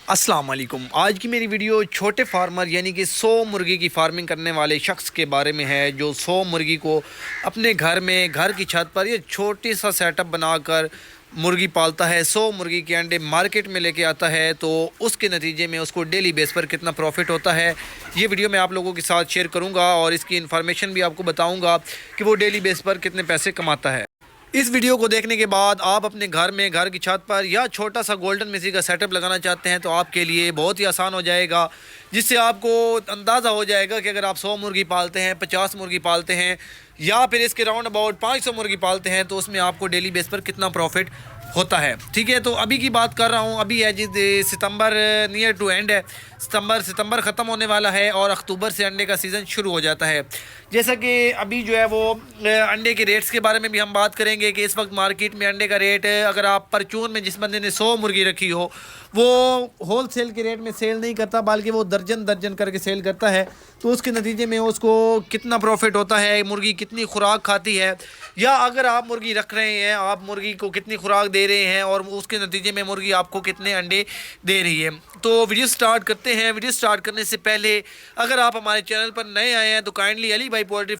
अस्सलाम वालेकुम। आज की मेरी वीडियो छोटे फार्मर यानी कि 100 मुर्गी की फार्मिंग करने वाले शख्स के बारे में है, जो 100 मुर्गी को अपने घर में, घर की छत पर ये छोटी सा सेटअप बनाकर मुर्गी पालता है। 100 मुर्गी के अंडे मार्केट में लेके आता है, तो उसके नतीजे में उसको डेली बेस पर कितना प्रॉफिट होता है, ये वीडियो मैं आप लोगों के साथ शेयर करूँगा और इसकी इन्फॉर्मेशन भी आपको बताऊँगा कि वो डेली बेस पर कितने पैसे कमाता है। इस वीडियो को देखने के बाद आप अपने घर में, घर की छत पर या छोटा सा गोल्डन मिसी का सेटअप लगाना चाहते हैं तो आपके लिए बहुत ही आसान हो जाएगा, जिससे आपको अंदाज़ा हो जाएगा कि अगर आप 100 मुर्गी पालते हैं, 50 मुर्गी पालते हैं या फिर इसके राउंड अबाउट 500 मुर्गी पालते हैं तो उसमें आपको डेली बेस पर कितना प्रॉफिट होता है। ठीक है, तो अभी की बात कर रहा हूँ। अभी है जी सितंबर नियर टू एंड है। सितंबर ख़त्म होने वाला है और अक्टूबर से अंडे का सीज़न शुरू हो जाता है। जैसा कि अभी जो है वो अंडे के रेट्स के बारे में भी हम बात करेंगे कि इस वक्त मार्केट में अंडे का रेट, अगर आप परचून में जिस बंदे ने 100 मुर्गी रखी हो वो होल सेल के रेट में सेल नहीं करता, बल्कि वो दर्जन दर्जन करके सेल करता है। तो उसके नतीजे में उसको कितना प्रॉफिट होता है, मुर्गी कितनी खुराक खाती है, या अगर आप मुर्गी रख रहे हैं, आप मुर्गी को कितनी खुराक दे रहे हैं और उसके नतीजे में मुर्गी आपको कितने अंडे दे रही है। तो वीडियो स्टार्ट करते हैं। वीडियो स्टार्ट करने से पहले अगर आप हमारे चैनल पर नए आए हैं तो काइंडली अली भाई पोल्ट्री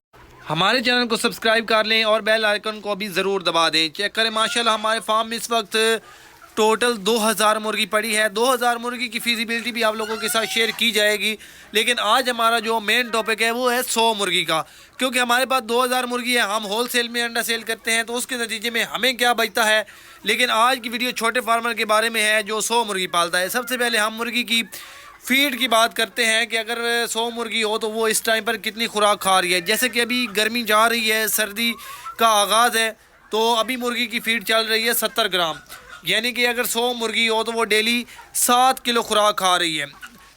हमारे चैनल को सब्सक्राइब कर लें और बेल आइकन को भी ज़रूर दबा दें। चेक करें, माशाल्लाह हमारे फार्म में इस वक्त टोटल 2000 मुर्गी पड़ी है। 2000 मुर्गी की फिजिबिलिटी भी आप लोगों के साथ शेयर की जाएगी, लेकिन आज हमारा जो मेन टॉपिक है वो है 100 मुर्गी का, क्योंकि हमारे पास 2000 मुर्गी है। हम होल सेल में अंडा सेल करते हैं तो उसके नतीजे में हमें क्या बचता है। लेकिन आज की वीडियो छोटे फार्मर के बारे में है जो 100 मुर्गी पालता है। सबसे पहले हम मुर्गी की फीड की बात करते हैं कि अगर 100 मुर्गी हो तो वो इस टाइम पर कितनी खुराक खा रही है। जैसे कि अभी गर्मी जा रही है, सर्दी का आगाज़ है, तो अभी मुर्गी की फीड चल रही है 70 ग्राम, यानी कि अगर 100 मुर्गी हो तो वो डेली 7 किलो खुराक खा रही है।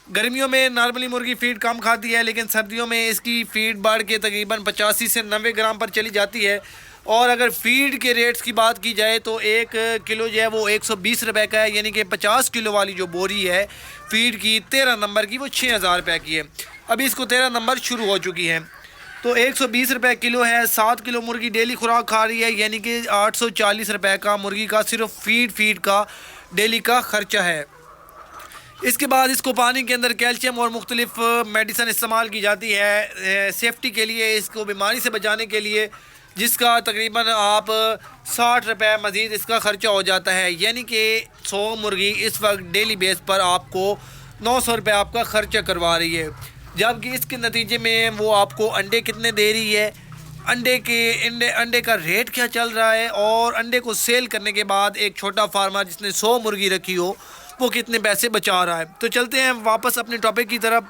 गर्मियों में नॉर्मली मुर्गी फीड कम खाती है, लेकिन सर्दियों में इसकी फीड बढ़ के तकरीबन 85 से 90 ग्राम पर चली जाती है। और अगर फीड के रेट्स की बात की जाए तो 1 किलो जो है वो 120 रुपये का है, यानी कि 50 किलो वाली जो बोरी है फीड की 13 नंबर की वो 6000 रुपये की है। अभी इसको 13 नंबर शुरू हो चुकी है, तो 120 रुपये किलो है। 7 किलो मुर्गी डेली खुराक खा रही है, यानी कि 840 रुपये का मुर्गी का सिर्फ फीड का डेली का खर्चा है। इसके बाद इसको पानी के अंदर कैल्शियम और मुख्तलिफ मेडिसन इस्तेमाल की जाती है सेफ्टी के लिए, इसको बीमारी से बचाने के लिए, जिसका तकरीबन आप 60 रुपये मज़ीद इसका ख़र्चा हो जाता है। यानी कि 100 मुर्गी इस वक्त डेली बेस पर आपको 900 रुपये आपका ख़र्चा करवा रही है, जबकि इसके नतीजे में वो आपको अंडे कितने दे रही है, अंडे का रेट क्या चल रहा है, और अंडे को सेल करने के बाद एक छोटा फार्मर जिसने 100 मुर्गी रखी हो वो कितने पैसे बचा रहा है। तो चलते हैं वापस अपने टॉपिक की तरफ।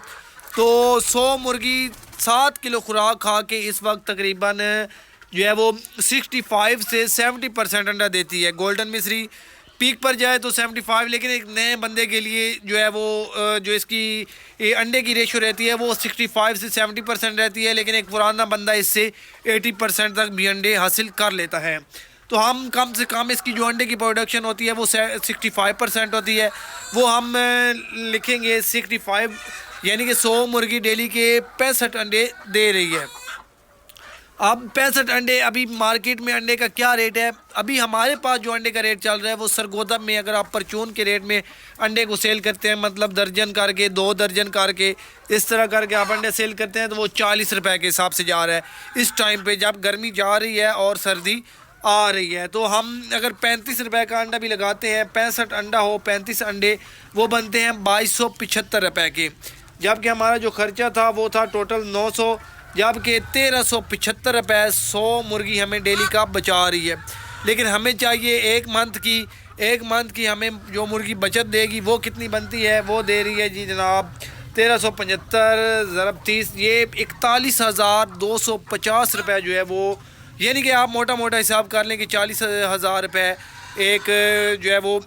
तो 100 मुर्गी 7 किलो खुराक खा के इस वक्त तकरीबन जो है वो 65 से 70% अंडा देती है। गोल्डन मिस्री पीक पर जाए तो 75, लेकिन एक नए बंदे के लिए जो है वो जो इसकी अंडे की रेशो रहती है वो 65 से 70% रहती है, लेकिन एक पुराना बंदा इससे 80% तक भी अंडे हासिल कर लेता है। तो हम कम से कम इसकी जो अंडे की प्रोडक्शन होती है वो 65% होती है, वो हम लिखेंगे 65, यानी कि 100 मुर्गी डेली के 65 अंडे दे रही है। अब 65 अंडे, अभी मार्केट में अंडे का क्या रेट है? अभी हमारे पास जो अंडे का रेट चल रहा है वो सरगोदा में, अगर आप परचून के रेट में अंडे को सेल करते हैं, मतलब दर्जन करके, 2 दर्जन करके, इस तरह करके आप अंडे सेल करते हैं, तो वो 40 रुपये के हिसाब से जा रहा है इस टाइम पे, जब गर्मी जा रही है और सर्दी आ रही है। तो हम अगर 35 रुपये का अंडा भी लगाते हैं, 65 अंडा हो, 35 अंडे, वो बनते हैं 2275 रुपये के, जबकि हमारा जो खर्चा था वो था टोटल 900, जबकि 1375 रुपये 100 मुर्गी हमें डेली का बचा रही है। लेकिन हमें चाहिए एक मंथ की हमें जो मुर्गी बचत देगी वो कितनी बनती है, वो दे रही है जी जनाब 1375 ज़रब 30, ये 41,250 रुपये जो है वो, यानी कि आप मोटा मोटा हिसाब कर लें कि 40,000 रुपये एक जो है वो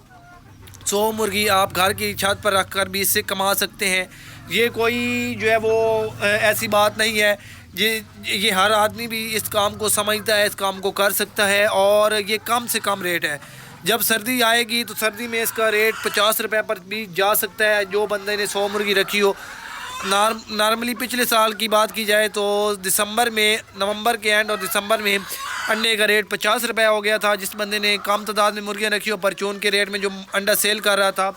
100 मुर्गी आप घर की छत पर रख कर भी इससे कमा सकते हैं। ये कोई जो है वो ऐसी बात नहीं है, ये हर आदमी भी इस काम को समझता है, इस काम को कर सकता है, और ये कम से कम रेट है। जब सर्दी आएगी तो सर्दी में इसका रेट 50 रुपये पर भी जा सकता है, जो बंदे ने 100 मुर्गी रखी हो। नॉर्मली पिछले साल की बात की जाए तो नवंबर के एंड और दिसंबर में अंडे का रेट 50 रुपये हो गया था। जिस बंदे ने कम तादाद में मुर्गियाँ रखी हो, परचून के रेट में जो अंडा सेल कर रहा था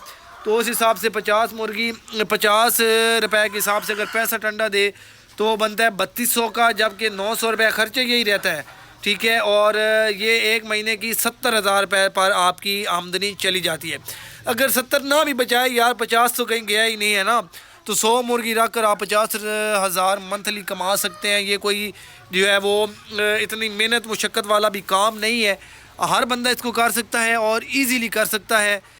तो उस हिसाब से 50 मुर्गी 50 रुपए के हिसाब से अगर 65 अंडा दे तो वो बनता है 3200 का, जबकि 900 रुपये खर्चे यही रहता है। ठीक है, और ये एक महीने की 70,000 रुपये पर आपकी आमदनी चली जाती है। अगर 70 ना भी बचाए यार, 50 तो कहीं गया ही नहीं है ना, तो 100 मुर्गी रख कर आप 50,000 मंथली कमा सकते हैं। ये कोई जो है वो इतनी मेहनत मुशक्क़त वाला भी काम नहीं है, हर बंदा इसको कर सकता है और इजीली कर सकता है।